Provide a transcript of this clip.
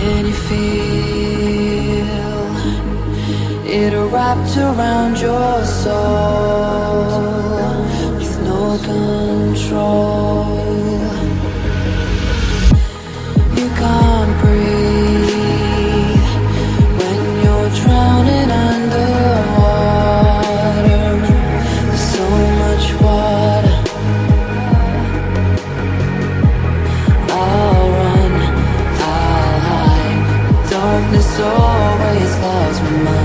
Can you feel it wrapped around your soul with no control? You can't breathe when you're drowning underwater. There's so much water. I'll run, I'll hide. Darkness always clouds my mind.